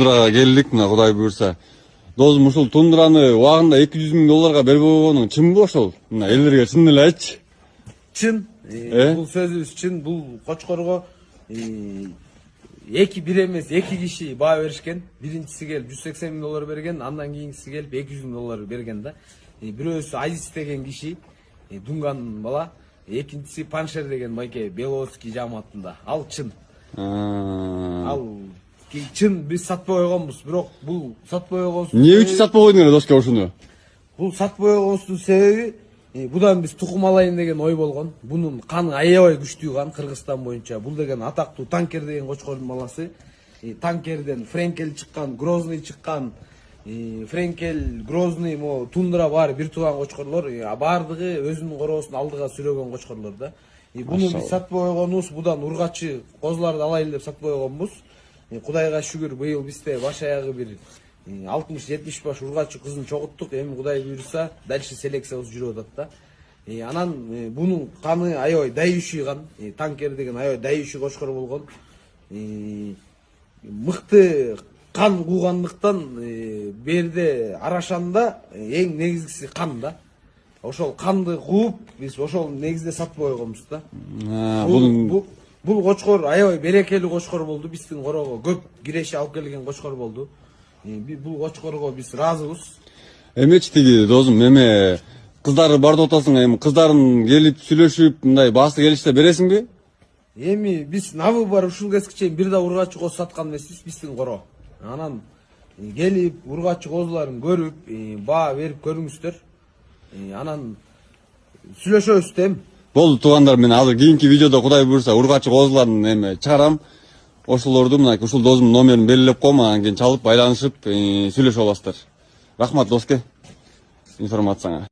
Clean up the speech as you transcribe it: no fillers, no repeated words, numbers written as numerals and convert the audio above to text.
Тундрага келдик, мына Кудай буйрса. Досум, ушул тундраны убагында $200.000 бербей койгонуң чынбы ошол? Мына элдерге чын эле айтчы. Чын. Бул сөзүбүз чын. Бул кочкорго бир эмес, эки киши баа беришкен. Биринчиси келип $180.000 берген, андан кийинкиси келип $200.000 берген да. Бирөөсү Азиз деген киши, Дунган бала, экинчиси Паншер деген байке Беловодский жамаатында. Ал чын. Ал чын биз сатпай койгонбуз, бирок бул сатпай койгонбуз. Эмне үчүн сатпай койдуңар доска ушуну? Бул сатпай койгонбуздун себеби будан биз тукум алайын деген ой болгон. Бунун каны аябай күчтүү кан Кыргызстан боюнча. Бул деген атактуу Танкер деген кочкордун баласы. Танкерден Френкель чыккан, Грозный чыккан. Френкель, Грозный, Тундра баары бир тууган кочкорлор. Баардыгы өзүнүн короосун алдыга сүрөгөн кочкорлор да. Буну биз сатпай койгонбуз, будан ургачы козуларды алайын деп сатпай койгонбуз. Кудайга шүгүр, быйыл бизде баш аягы бир 60-70 баш ургачы кызын чогуттук. Эми Кудай буйрса, дальше селекциябыз жүрүп атат да. Анан бунун каны аябай дающий кан. Танкер деген аябай дающий кочкор болгон. Мыкты кан куугандыктан берде арашанда эң негизгиси кан да. Ошол канды кууп, биз ошол негизде сатпай койгонбуз да. Бул кочкор аябай берекелүү кочкор болду. Биздин корого көп киреши алып келген кочкор болду. Бул кочкорго биз ыраазыбыз. Эмечи тиги досум, эме кыздары бар деп атасың, эми кыздарын келип сүйлөшүп, мындай баасы келиште бересиңби? Эми биз набы бар ушул кезге чейин бир да ургачы коз саткан эмеспиз биздин коро. Анан келип ургачы козуларын көрүп, баа берип көрүңүздөр. Анан сүйлөшөбүз да эми. Болду туугандар, мен азыр кийинки видеодо Кудай буйрса ургачы козуларын эме чыгарам. Ошолорду мынакей ушул досумдун номерин белгилеп коем, анан кийин чалып байланышып сүйлөшүп аласыздар. Рахмат доске информацияңа.